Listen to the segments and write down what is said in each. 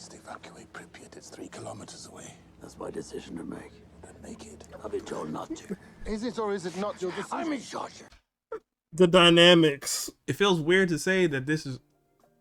best evacuate Pripyat. It's 3 kilometers away. That's my decision to make. Then make it. I've been told not to. Is it or is it not your decision? I'm in charge. The dynamics. It feels weird to say that this is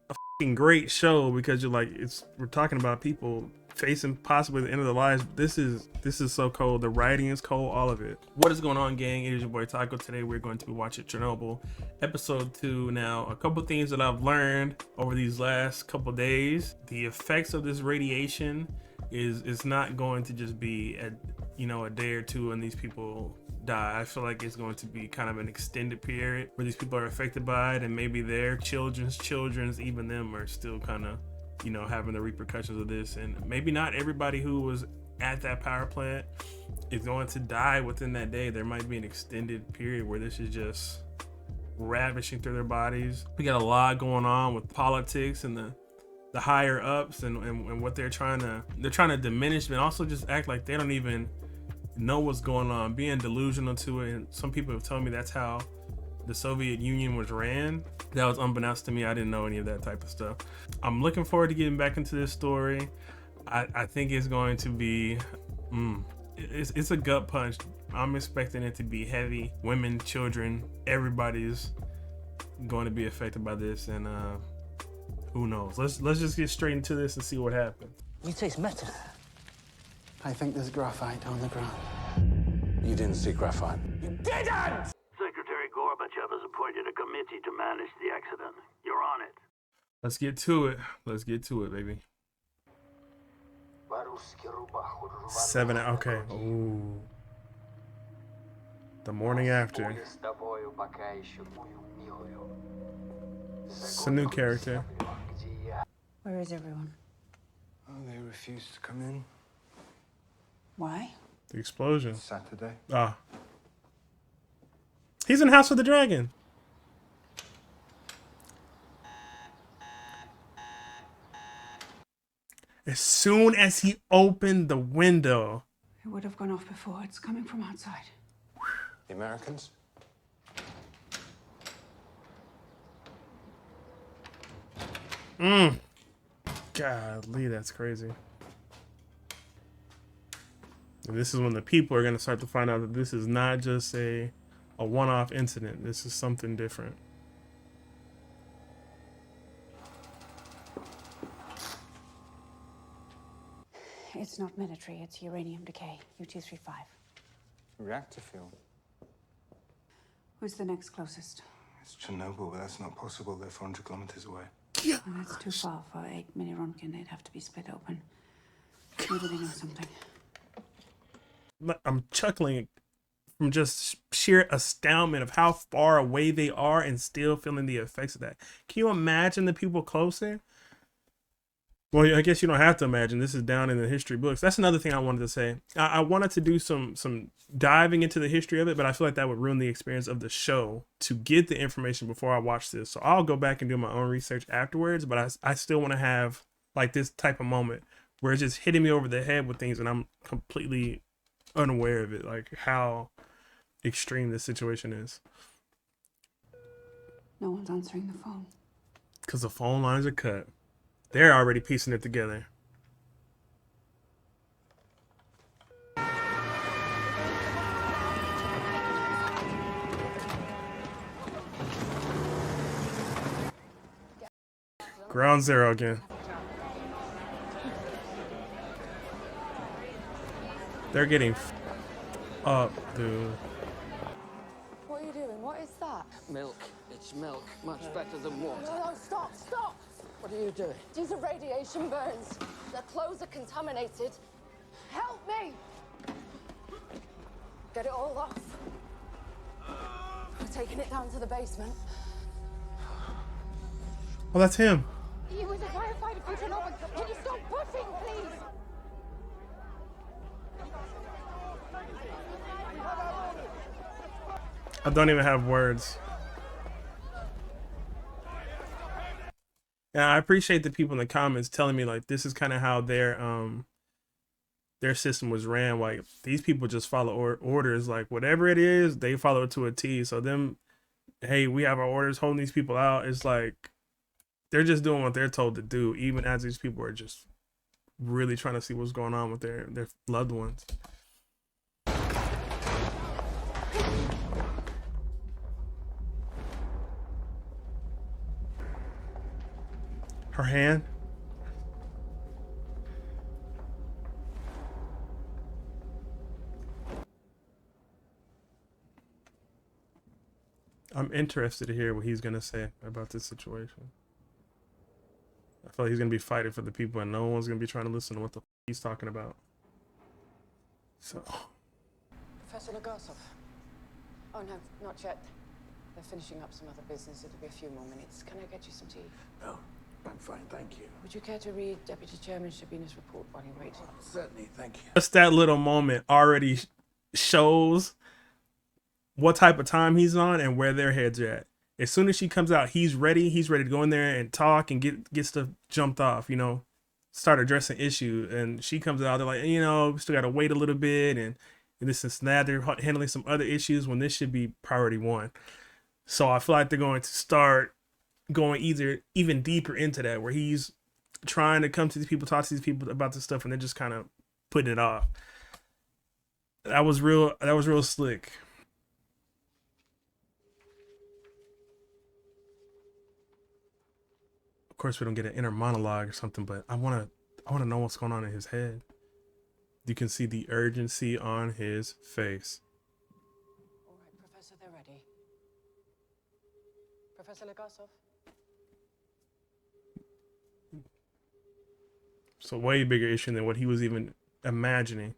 a fucking great show because you're like, we're talking about people facing possibly the end of their lives. This is so cold. The writing is cold, all of it. What is going on, gang? It is your boy Taco. Today we're going to be watching Chernobyl episode 2. Now, a couple things that I've learned over these last couple days. The effects of this radiation is not going to just be a day or two and these people die. I feel like it's going to be kind of an extended period where these people are affected by it, and maybe their children's, even them, are still kind of having the repercussions of this. And maybe not everybody who was at that power plant is going to die within that day. There might be an extended period where this is just ravishing through their bodies. We got a lot going on with politics and the higher ups and what they're trying to diminish, but also just act like they don't even know what's going on, being delusional to it. And some people have told me that's how the Soviet Union was ran. That was unbeknownst to me. I didn't know any of that type of stuff. I'm looking forward to getting back into this story. I think it's going to be it's a gut punch. I'm expecting it to be heavy. Women, children, everybody's going to be affected by this, and who knows. Let's just get straight into this and see what happens. You taste metal. I think there's graphite on the ground. You didn't see graphite. You didn't! Secretary Gorbachev has appointed a committee to manage the accident. You're on it. Let's get to it. Let's get to it, baby. 7. Okay. Ooh. The morning after. It's a new character. Where is everyone? Oh, they refused to come in. Why? The explosion. Saturday. Ah. He's in House of the Dragon. As soon as he opened the window. It would have gone off before. It's coming from outside. The Americans? Golly, that's crazy. And this is when the people are going to start to find out that this is not just a one-off incident. This is something different. It's not military. It's uranium decay. U-235. Reactor fuel. Who's the next closest? It's Chernobyl, but that's not possible. They're 400 kilometers away. Well, that's too far for 8 mini Rontgen. They'd have to be split open. Maybe they know something. I'm chuckling from just sheer astoundment of how far away they are and still feeling the effects of that. Can you imagine the people closer? Well, I guess you don't have to imagine. This is down in the history books. That's another thing I wanted to say. I wanted to do some diving into the history of it, but I feel like that would ruin the experience of the show to get the information before I watch this. So I'll go back and do my own research afterwards, but I still want to have like this type of moment where it's just hitting me over the head with things and I'm completely unaware of it, like how extreme this situation is. No one's answering the phone. Because the phone lines are cut. They're already piecing it together. Ground zero again. They're getting up, dude. What are you doing? What is that? Milk. It's milk. Much better than water. No, stop, stop! What are you doing? These are radiation burns. Their clothes are contaminated. Help me! Get it all off. We're taking it down to the basement. Oh, that's him. He was a firefighter from Chernobyl. Can you stop pushing, please? I don't even have words. Yeah, I appreciate the people in the comments telling me like this is kind of how their system was ran. Like these people just follow orders. Like whatever it is, they follow it to a T. So them, hey, we have our orders holding these people out. It's like they're just doing what they're told to do, even as these people are just really trying to see what's going on with their loved ones. Her hand. I'm interested to hear what he's gonna say about this situation. I feel like he's gonna be fighting for the people, and no one's gonna be trying to listen to what the he's talking about. So, Professor Legasov. Oh, no, not yet. They're finishing up some other business. It'll be a few more minutes. Can I get you some tea? No, I'm fine, thank you. Would you care to read Deputy Chairman Shabina's report while you wait? Certainly, thank you. just that little moment already shows what type of time he's on and where their heads are at. As soon as she comes out, he's ready. He's ready to go in there and talk and get stuff jumped off, you know, start addressing issues. And she comes out, they're like, you know, we still got to wait a little bit. And this and that, they're handling some other issues when this should be priority one. So I feel like they're going to start going even deeper into that, where he's trying to come to these people, talk to these people about this stuff, and they're just kind of putting it off. That was real slick. Of course, we don't get an inner monologue or something, but I want to know what's going on in his head. You can see the urgency on his face. All right, Professor, they're ready. Professor Legasov? It's a way bigger issue than what he was even imagining.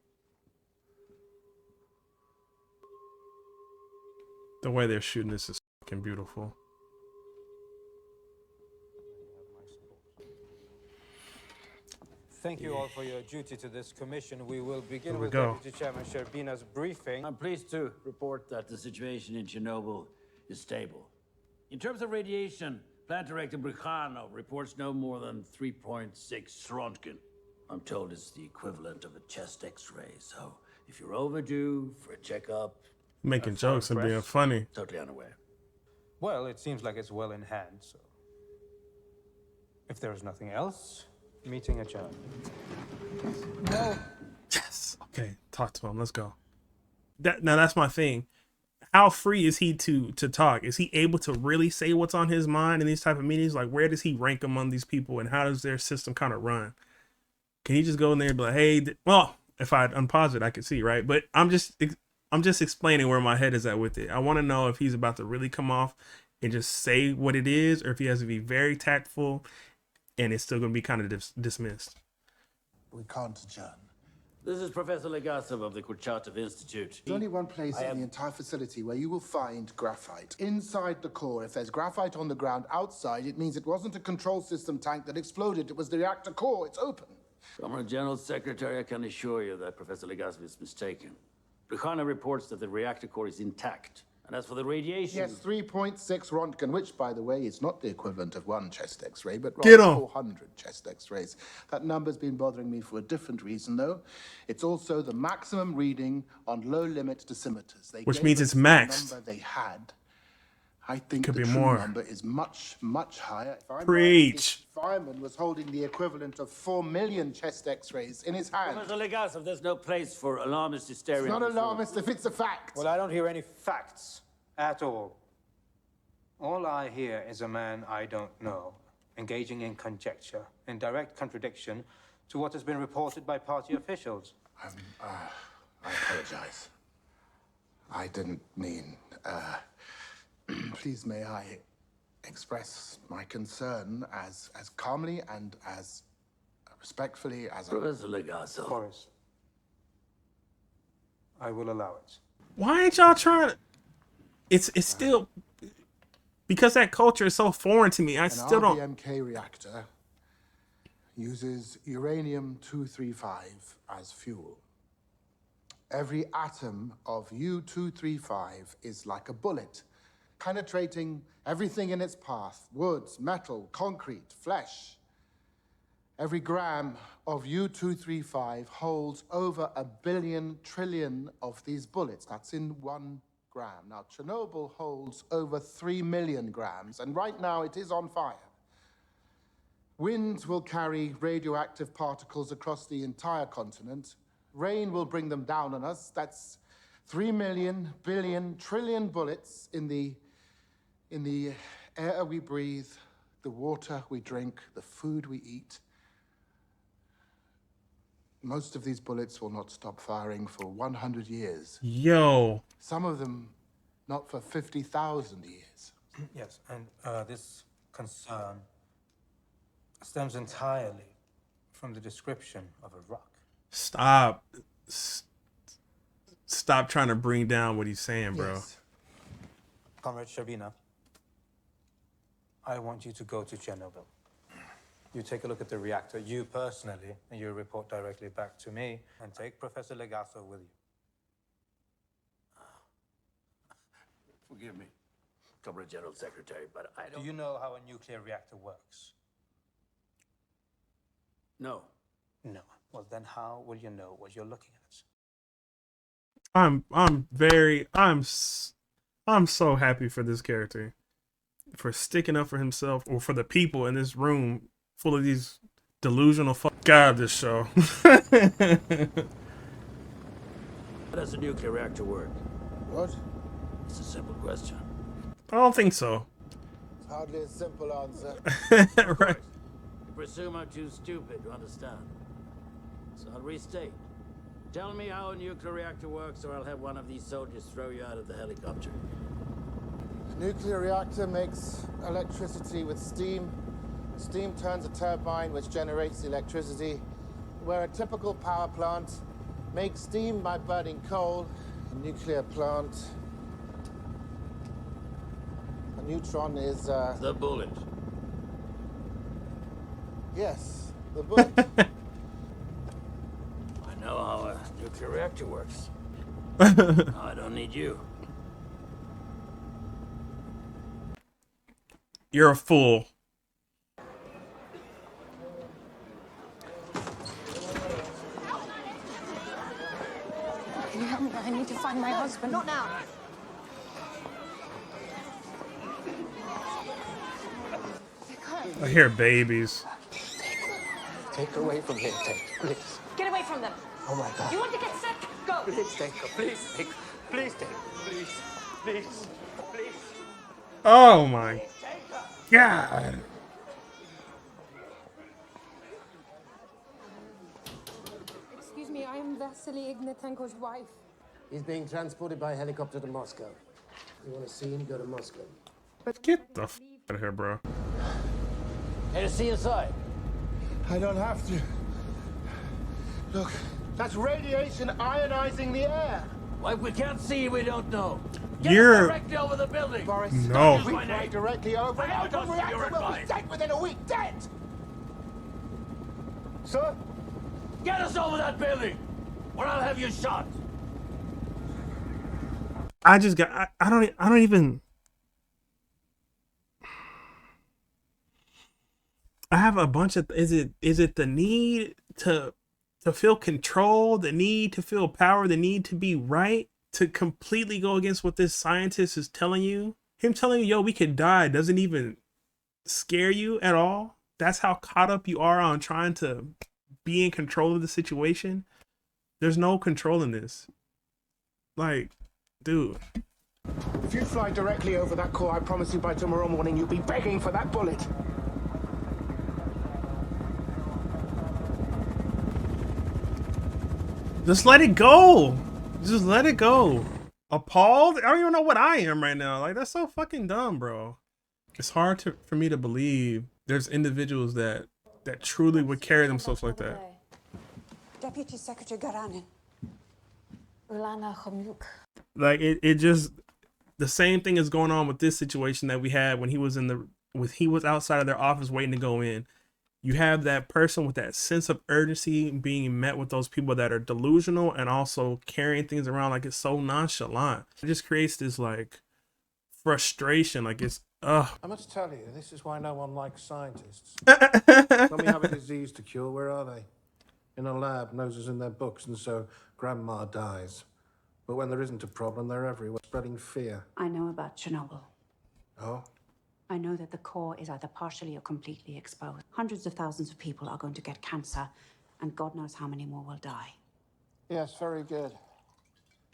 The way they're shooting this is fucking beautiful. Thank you all for your duty to this commission. We will begin Here we with go. Deputy Chairman Sherbina's briefing. I'm pleased to report that the situation in Chernobyl is stable. In terms of radiation, Plant Director Brichanov reports no more than 3.6 Röntgen. I'm told it's the equivalent of a chest X-ray, so if you're overdue for a checkup... Making jokes and being funny. Totally unaware. Well, it seems like it's well in hand, so... If there is nothing else, meeting adjourned. No. Yes. Okay, talk to him. Let's go. Now that's my thing. How free is he to talk? Is he able to really say what's on his mind in these type of meetings? Like, where does he rank among these people, and how does their system kind of run? Can he just go in there and be like, hey, well, if I unpause it, I could see, right? But I'm just explaining where my head is at with it. I want to know if he's about to really come off and just say what it is, or if he has to be very tactful and it's still going to be kind of dismissed. We can't adjourn. This is Professor Legasov of the Kurchatov Institute. There's only one place in the entire facility where you will find graphite. Inside the core. If there's graphite on the ground outside, it means it wasn't a control system tank that exploded. It was the reactor core. It's open. From our General Secretary, I can assure you that Professor Legasov is mistaken. Brichanov reports that the reactor core is intact. And as for the radiation... Yes, 3.6 Röntgen, which, by the way, is not the equivalent of one chest X-ray, but Get rather on. 400 chest X-rays. That number's been bothering me for a different reason, though. It's also the maximum reading on low-limit dosimeters. They Which gave means us it's the maxed. number they had. I think Could the be true more. number is much, much higher. If I'm Preach. right, this fireman was holding the equivalent of 4 million chest X-rays in his hand. Professor Legasov, there's no place for alarmist hysteria. It's not on this floor. alarmist if it's a fact. Well, I don't hear any facts at all. All I hear is a man I don't know, engaging in conjecture, in direct contradiction to what has been reported by party officials. I apologize. I didn't mean, please may I express my concern as calmly and as respectfully as I... Professor Legasov. Boris, I will allow it. Why ain't y'all trying to... It's still... Because that culture is so foreign to me, I still don't... An RBMK reactor uses uranium-235 as fuel. Every atom of U-235 is like a bullet, penetrating everything in its path: woods, metal, concrete, flesh. Every gram of U-235 holds over 1 billion trillion of these bullets. That's in 1 gram. Now, Chernobyl holds over 3 million grams, and right now it is on fire. Winds will carry radioactive particles across the entire continent. Rain will bring them down on us. That's 3 million, billion, trillion bullets in the air we breathe, the water we drink, the food we eat. Most of these bullets will not stop firing for 100 years. Yo. Some of them not for 50,000 years. Yes, and this concern stems entirely from the description of a rock. Stop. Stop trying to bring down what he's saying, bro. Yes. Comrade Shabina, I want you to go to Chernobyl. You take a look at the reactor, you personally, and you report directly back to me, and take Professor Legasso with you. Forgive me, Comrade General Secretary, but I don't... Do you know how a nuclear reactor works? No. No. Well, then how will you know what you're looking at? I'm so happy for this character, for sticking up for himself, or for the people in this room full of these delusional God, this show. How does a nuclear reactor work? What? It's a simple question. I don't think so. It's hardly a simple answer. Right. You presume I'm too stupid to understand. So I'll restate. Tell me how a nuclear reactor works, or I'll have one of these soldiers throw you out of the helicopter. A nuclear reactor makes electricity with steam. Steam turns a turbine which generates electricity, where a typical power plant makes steam by burning coal. A nuclear plant... A neutron is, The bullet. Yes, the bullet. I know how a nuclear reactor works. I don't need you. You're a fool. Can you help me? I need to find my husband. Not now. I hear babies. Take her away from here, Tate, please. Get away from them. Oh my God. You want to get sick? Go. Please take her, please take her. Please take her, please. Please. Please. Oh my God. Excuse me, I am Vasily Ignatenko's wife. He's being transported by helicopter to Moscow. You want to see him? Go to Moscow. Get the f out of here, bro. Hey, to see inside. I don't have to. Look, that's radiation ionizing the air. Why, we can't see, we don't know. Get You're... directly over the building. Boris, No. we fly directly over. I Our don't see your reactor will be advice. dead within a week. Dead. Sir? Get us over that building, or I'll have you shot. I just got... I don't even... I have a bunch of... Is it the need to feel control, the need to feel power, the need to be right, to completely go against what this scientist is telling you? Him telling you, yo, we could die, doesn't even scare you at all? That's how caught up you are on trying to be in control of the situation? There's no control in this. Like, dude. If you fly directly over that core, I promise you by tomorrow morning you'll be begging for that bullet. Just let it go. Just let it go. Appalled? I don't even know what I am right now. Like, that's so fucking dumb, bro. It's hard for me to believe there's individuals that truly would carry themselves like that. Deputy Secretary Garanin. Like, it just, the same thing is going on with this situation that we had when he was outside of their office waiting to go in. You have that person with that sense of urgency being met with those people that are delusional and also carrying things around like it's so nonchalant. It just creates this like frustration. Like it's, I must tell you, this is why no one likes scientists. When we have a disease to cure, where are they? In a lab, noses in their books, and so grandma dies. But when there isn't a problem, they're everywhere, spreading fear. I know about Chernobyl. Oh? I know that the core is either partially or completely exposed. Hundreds of thousands of people are going to get cancer, and God knows how many more will die. Yes, very good.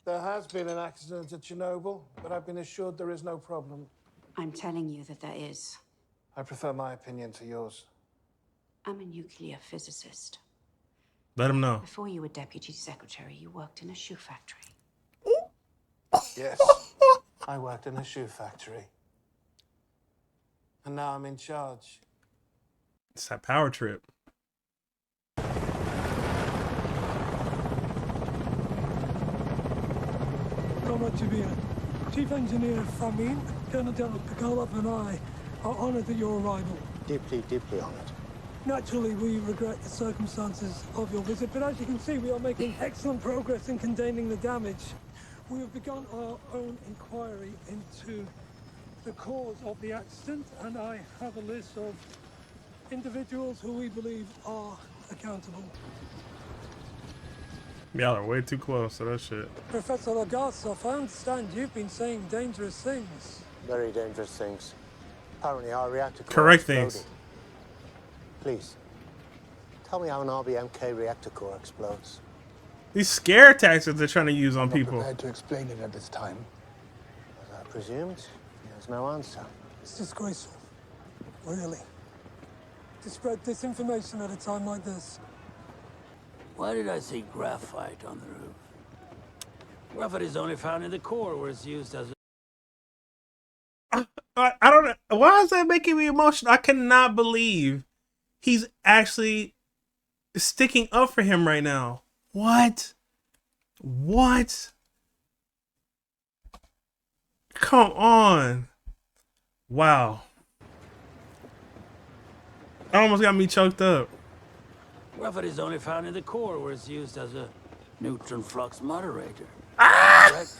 There has been an accident at Chernobyl, but I've been assured there is no problem. I'm telling you that there is. I prefer my opinion to yours. I'm a nuclear physicist. Let him know. Before you were deputy secretary, you worked in a shoe factory. Yes, I worked in a shoe factory. And now I'm in charge. It's that power trip. Comrade Jabir, Chief Engineer Famin, Colonel Pikolov and I are honoured at your arrival. Deeply, deeply honoured. Naturally, we regret the circumstances of your visit, but as you can see, we are making excellent progress in containing the damage. We have begun our own inquiry into the cause of the accident, and I have a list of individuals who we believe are accountable. Y'all are way too close to that shit. Professor Logasov, I understand you've been saying dangerous things. Very dangerous things. Apparently our reactor core Correct exploded. things. Please, tell me how an RBMK reactor core explodes. These scare tactics they're trying to use on I'm not people. prepared to explain it at this time. As I presumed, there's no answer. It's disgraceful. Really. To spread disinformation at a time like this. Why did I see graphite on the roof? Graphite is only found in the core where it's used as a... I don't know. Why is that making me emotional? I cannot believe he's actually sticking up for him right now. What? What? Come on. Wow. That almost got me choked up. Graphite is only found in the core where it's used as a neutron flux moderator. Correct?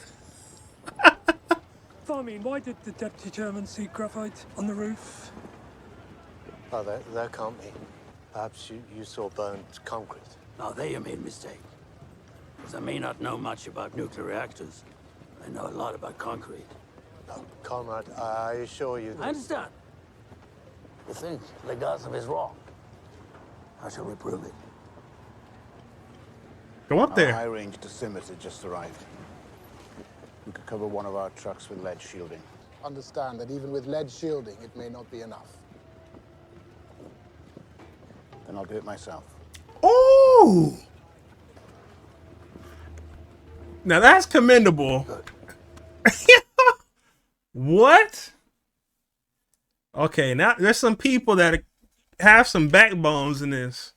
Famin, why did the deputy chairman see graphite on the roof? Oh, there can't be. Perhaps you saw burnt concrete. Now, there you made a mistake. Because I may not know much about nuclear reactors. I know a lot about concrete. No, Conrad, I assure you that... I understand. You think Legasov is wrong. How shall we prove it? Go up there. Our high-range dosimeter just arrived. We could cover one of our trucks with lead shielding. Understand that even with lead shielding, it may not be enough. Then I'll do it myself. Oh! Now that's commendable. What? Okay, now there's some people that have some backbones in this.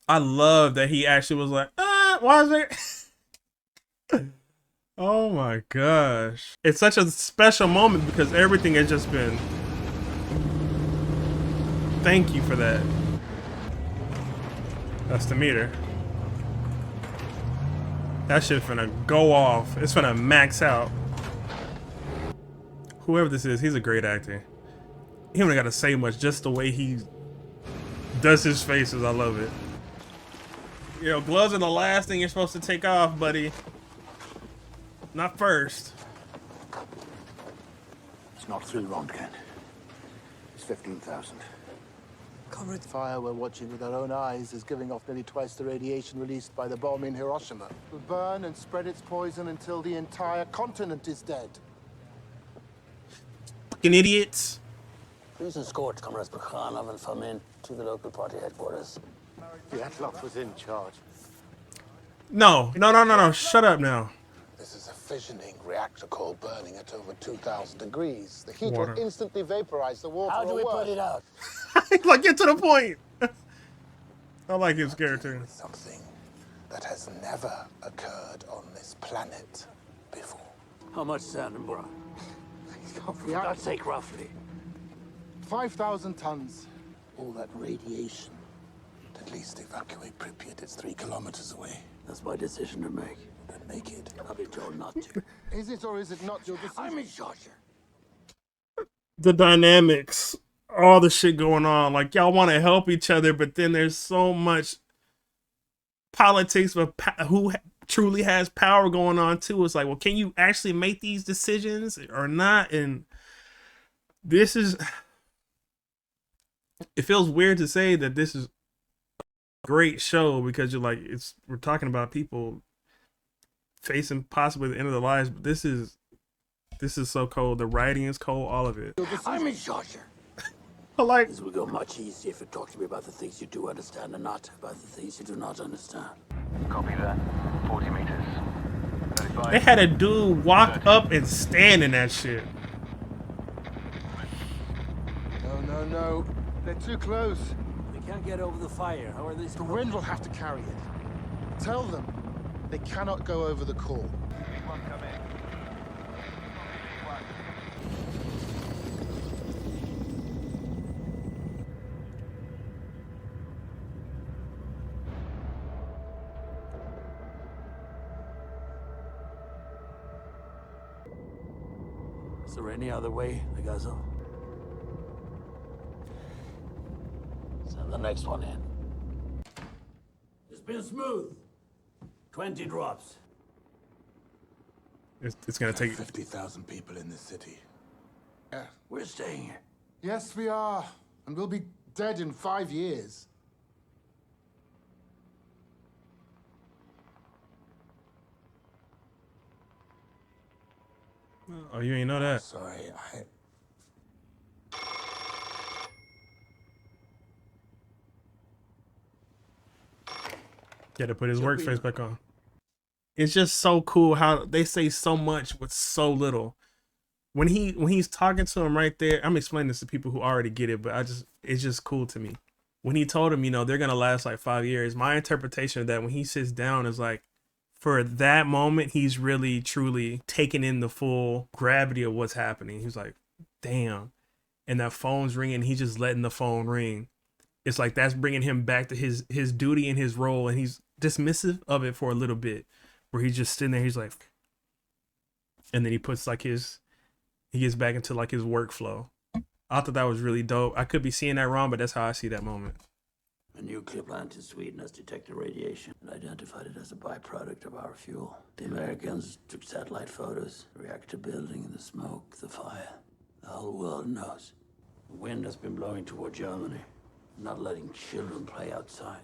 I love that he actually was like, why is there? Oh my gosh. It's such a special moment because everything has just been. Thank you for that. That's the meter. That shit finna go off. It's finna max out. Whoever this is, he's a great actor. He don't gotta say much, just the way he does his faces. I love it. You know, gloves are the last thing you're supposed to take off, buddy. Not first. It's not through, Rondken. It's 15,000. Comrade, the fire we're watching with our own eyes is giving off nearly twice the radiation released by the bomb in Hiroshima. It will burn and spread its poison until the entire continent is dead. Fucking idiots. Please escort Comrades Bukhanov and Famin to the local party headquarters. Dyatlov was in charge. No. Shut up now. This is a fissioning reactor core burning at over 2,000 degrees. The heat Water. will instantly vaporize the water. How do we put it out? Like, get to the point. I like his character. Something that has never occurred on this planet before. How much sand and brine? For God's sake, roughly. 5,000 tons. All that radiation. At least evacuate Pripyat. It's 3 kilometers away. That's my decision to make. Then make it. I'll be told not to. Is it or is it not your decision? I'm in charge here. The dynamics, all the shit going on. Like, y'all want to help each other, but then there's so much politics of who truly has power going on too. It's like, well, can you actually make these decisions or not? And this is It feels weird to say that this is a great show because you're like, we're talking about people facing possibly the end of their lives, but this is so cold. The writing is cold, all of it. I'm in charge here. Like, this would go much easier if you talk to me about the things you do understand and not about the things you do not understand. Copy that. 40 meters. 35. They had a dude walk up and stand in that shit. No. They're too close. They can't get over the fire. How are they? The wind will have to carry it. Tell them they cannot go over the core. Is there any other way, Legazo? Send the next one in. It's been smooth. 20 drops. It's gonna take 50,000 people in this city. Yeah. We're staying here. Yes, we are. And we'll be dead in 5 years. Oh, you ain't know that. Sorry, He had to put his work face back on. It's just so cool how they say so much with so little. When he's talking to him right there, I'm explaining this to people who already get it, but it's just cool to me. When he told him, they're gonna last like 5 years, my interpretation of that when he sits down is like, for that moment, he's really truly taking in the full gravity of what's happening. He's like, damn. And that phone's ringing, he's just letting the phone ring. It's like that's bringing him back to his duty and his role, and he's dismissive of it for a little bit, where he's just sitting there, he's like, and then he puts like he gets back into like his workflow. I thought that was really dope. I could be seeing that wrong, but that's how I see that moment. A nuclear plant in Sweden has detected radiation and identified it as a byproduct of our fuel. The Americans took satellite photos, the reactor building, the smoke, the fire. The whole world knows. The wind has been blowing toward Germany, not letting children play outside.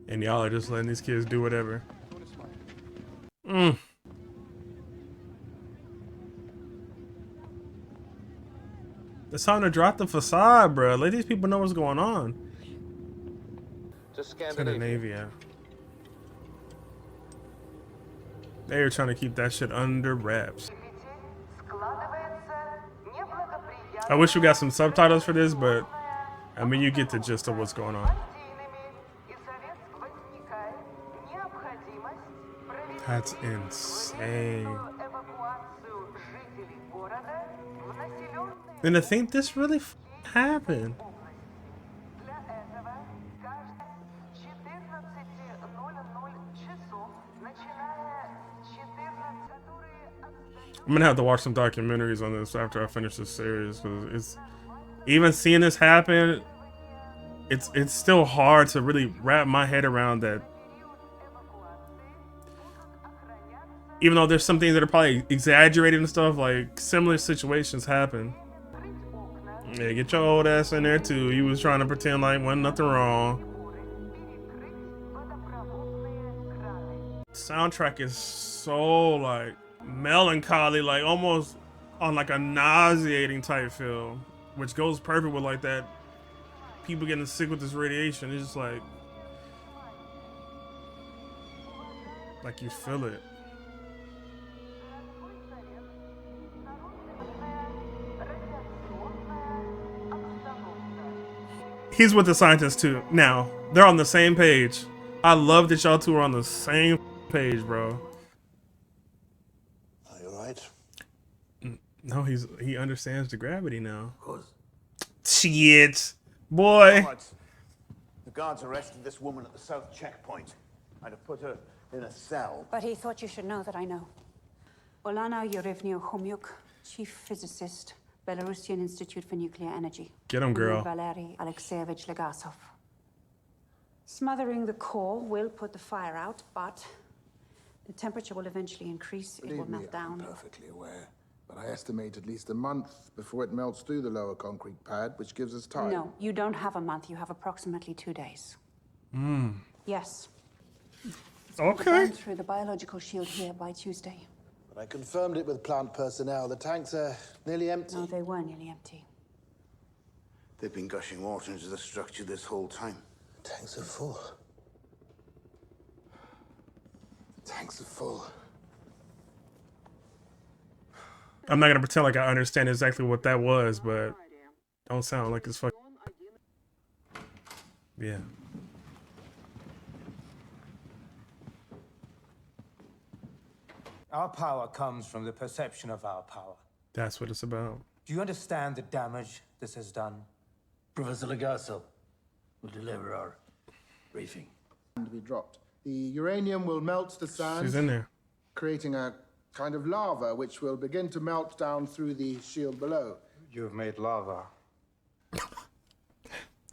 And y'all are just letting these kids do whatever. It's time to drop the facade, bro. Let these people know what's going on. To Scandinavia. They are trying to keep that shit under wraps. I wish we got some subtitles for this, but I mean, you get the gist of what's going on. That's insane. And to think this really happened. I'm gonna have to watch some documentaries on this after I finish this series, because it's even seeing this happen, it's still hard to really wrap my head around that. Even though there's some things that are probably exaggerated and stuff, like similar situations happen. Yeah, get your old ass in there too. You was trying to pretend like wasn't nothing wrong. Soundtrack is so like melancholy, like almost on like a nauseating type feel, which goes perfect with like that people getting sick with this radiation. It's just like you feel it. He's with the scientists too. Now, they're on the same page. I love that y'all two are on the same page, bro. Are you right? No, he understands the gravity now. Of course. Shit. Boy. The guards arrested this woman at the south checkpoint. I'd have put her in a cell. But he thought you should know that I know. Olana Yurevny-Khomyuk, chief physicist, Belarusian Institute for Nuclear Energy. Get him, girl. Valery Alexeyevich Legasov. Smothering the core will put the fire out, but the temperature will eventually increase. It will melt down. I'm perfectly aware. But I estimate at least a month before it melts through the lower concrete pad, which gives us time. No, you don't have a month. You have approximately 2 days. Yes. Okay. Burn through the biological shield here by Tuesday. But I confirmed it with plant personnel. The tanks are nearly empty. No, they were nearly empty. They've been gushing water into the structure this whole time. The tanks are full. The tanks are full. I'm not gonna pretend like I understand exactly what that was, but don't sound like it's fucking. Yeah. Our power comes from the perception of our power. That's what it's about. Do you understand the damage this has done? Professor Legasso will deliver our briefing. And be dropped. The uranium will melt the sand, She's in there. creating a kind of lava, which will begin to melt down through the shield below. You have made lava.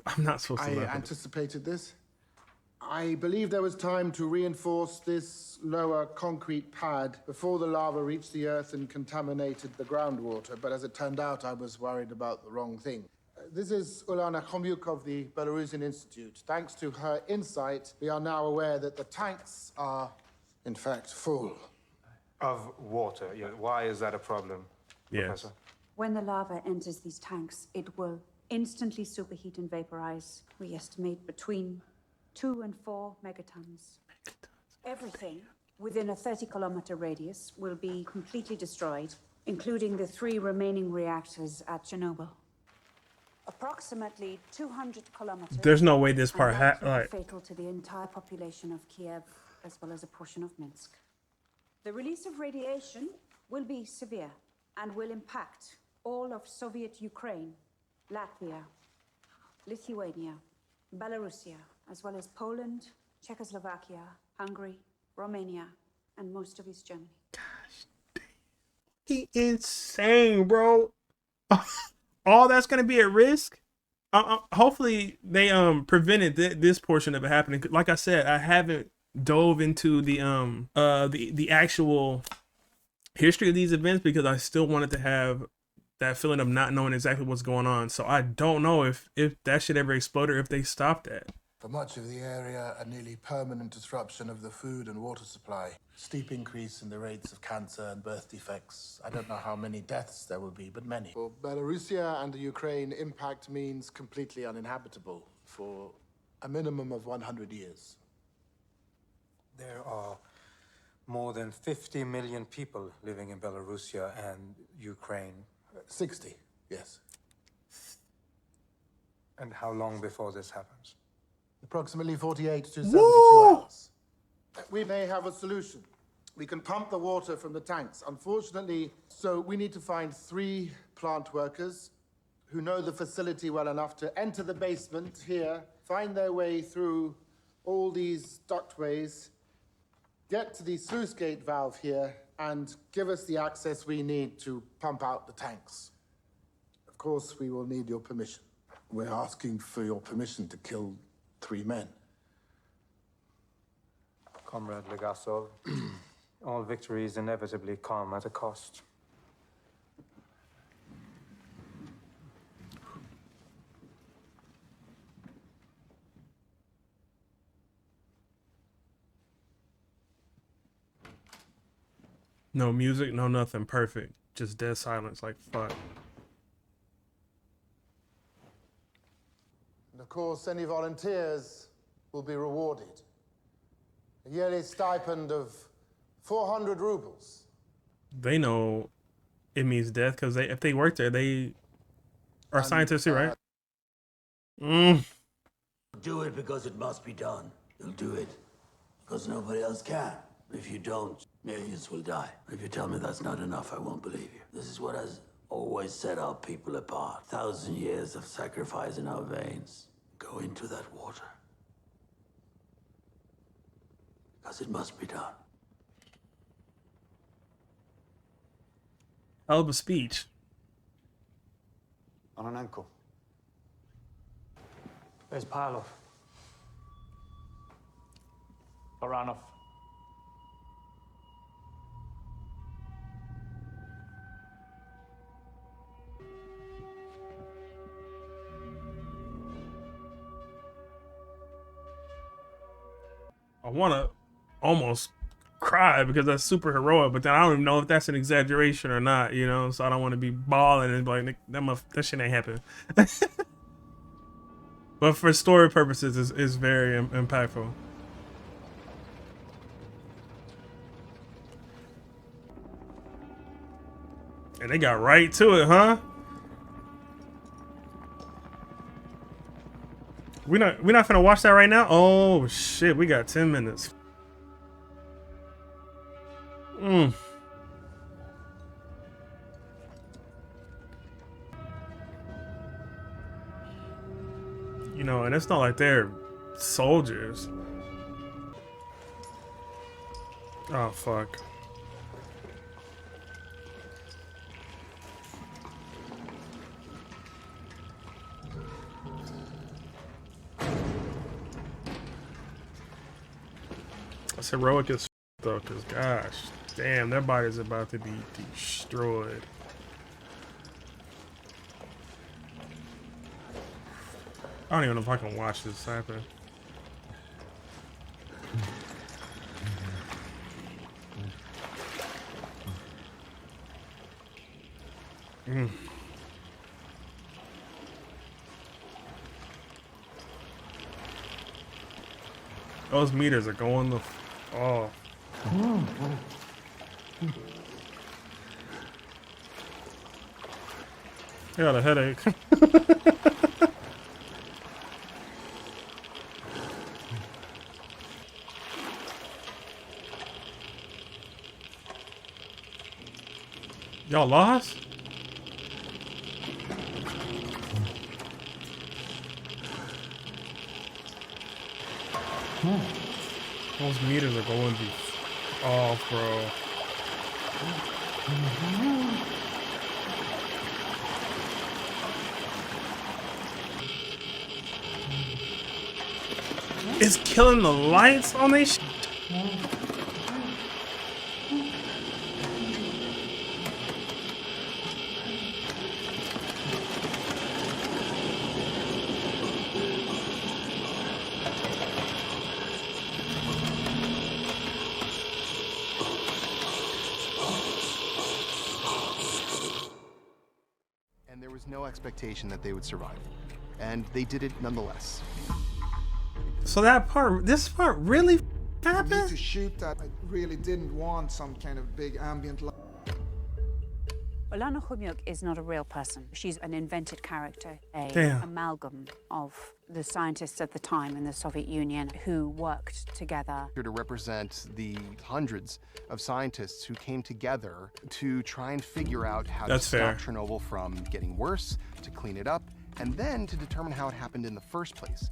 I'm not supposed to I laugh. anticipated this. I believe there was time to reinforce this lower concrete pad before the lava reached the earth and contaminated the groundwater, but as it turned out, I was worried about the wrong thing. This is Ulana Khomyuk of the Belarusian Institute. Thanks to her insight, we are now aware that the tanks are, in fact, full. Of water. Yeah. Why is that a problem, Professor? When the lava enters these tanks, it will instantly superheat and vaporize. We estimate between 2 and 4 megatons. Everything within a 30-kilometer radius will be completely destroyed, including the 3 remaining reactors at Chernobyl. Approximately 200 kilometers. There's no way this part fatal to the entire population of Kiev, as well as a portion of Minsk. The release of radiation will be severe and will impact all of Soviet Ukraine, Latvia, Lithuania, Belarusia, as well as Poland, Czechoslovakia, Hungary, Romania, and most of East Germany. He insane, bro. All that's gonna be at risk. Hopefully they prevented this portion of it happening. Like I said, I haven't dove into the actual history of these events because I still wanted to have that feeling of not knowing exactly what's going on. So I don't know if that shit ever exploded or if they stopped that. For much of the area, a nearly permanent disruption of the food and water supply. Steep increase in the rates of cancer and birth defects. I don't know how many deaths there will be, but many. For Belarusia and the Ukraine, impact means completely uninhabitable for a minimum of 100 years. There are more than 50 million people living in Belarusia and Ukraine. 60, yes. And how long before this happens? Approximately 48 to 72 hours. We may have a solution. We can pump the water from the tanks. Unfortunately, so we need to find 3 plant workers who know the facility well enough to enter the basement here, find their way through all these ductways, get to the sluice gate valve here, and give us the access we need to pump out the tanks. Of course, we will need your permission. We're asking for your permission to kill 3 men. Comrade Legasov, all victories inevitably come at a cost. No music, no nothing. Perfect. Just dead silence. Like, fuck. And of course, any volunteers will be rewarded. A yearly stipend of 400 rubles. They know it means death because if they work there, they are scientists too, right? Do it because it must be done. You'll do it because nobody else can. If you don't, millions will die. If you tell me that's not enough, I won't believe you. This is what has always set our people apart. 1,000 years of sacrifice in our veins go into that water. Because it must be done. Hell of a speech. Ananenko. Where's Parlov? Baranov. I want to almost cry because that's super heroic, but then I don't even know if that's an exaggeration or not, you know. So I don't want to be bawling and be like, that shit ain't happening. But for story purposes, it's very impactful. And they got right to it, huh? We not finna watch that right now? Oh shit, we got 10 minutes. You know, and it's not like they're soldiers. Oh fuck. It's heroic as though, cause gosh, damn, their body's about to be destroyed. I don't even know if I can watch this happen. Those meters are going the off. I got a headache. Y'all lost? Those meters are going to be off, bro. It's killing the lights on this shit. And there was no expectation that they would survive. And they did it nonetheless. So this part really happened? For me to shoot that, I really didn't want some kind of big ambient light. Olana Khumyuk is not a real person. She's an invented character, Damn. amalgam of the scientists at the time in the Soviet Union who worked together. Here to represent the hundreds of scientists who came together to try and figure out how That's to fair. stop Chernobyl from getting worse, to clean it up, and then to determine how it happened in the first place.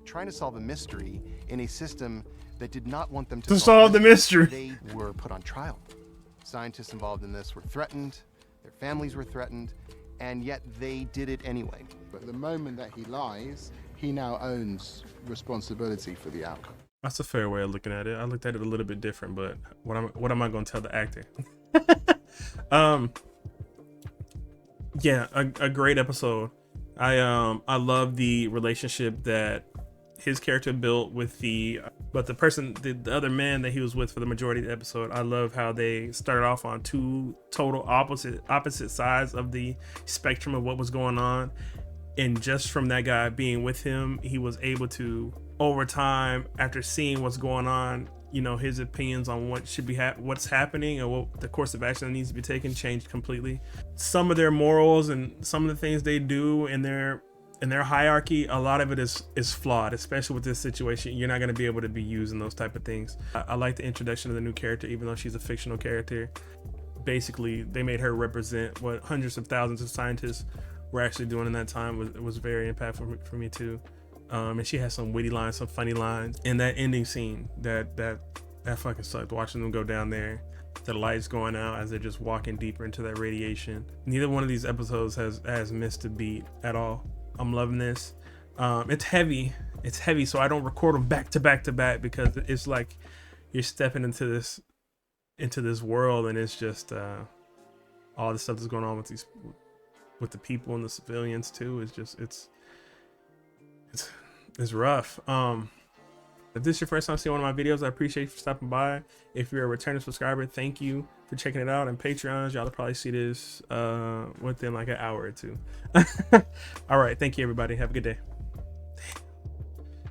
Trying to solve a mystery in a system that did not want them to solve the mystery. They were put on trial. Scientists involved in this were threatened, their families were threatened, and yet they did it anyway. But the moment that he lies, he now owns responsibility for the outcome. That's a fair way of looking at it. I looked at it a little bit different, but what am I going to tell the actor? Yeah, a great episode. I love the relationship that his character built with the other man that he was with for the majority of the episode. I love how they started off on two total opposite sides of the spectrum of what was going on, and just from that guy being with him, he was able to, over time, after seeing what's going on, you know, his opinions on what should be what's happening or what the course of action that needs to be taken changed completely. Some of their morals and some of the things they do in their hierarchy, a lot of it is flawed, especially with this situation. You're not going to be able to be using those type of things. I like the introduction of the new character, even though she's a fictional character. Basically, they made her represent what hundreds of thousands of scientists were actually doing in that time. It was very impactful for me too. And she has some witty lines, some funny lines. And that ending scene, that fucking sucked. Watching them go down there, the lights going out as they're just walking deeper into that radiation. Neither one of these episodes has missed a beat at all. I'm loving this. It's heavy, so I don't record them back to back to back because it's like you're stepping into this world, and it's just all the stuff that's going on with the people and the civilians too. It's rough. If this is your first time seeing one of my videos, I appreciate you for stopping by. If you're a returning subscriber, thank you for checking it out. And Patreons, y'all will probably see this within like an hour or two. All right, thank you everybody. Have a good day.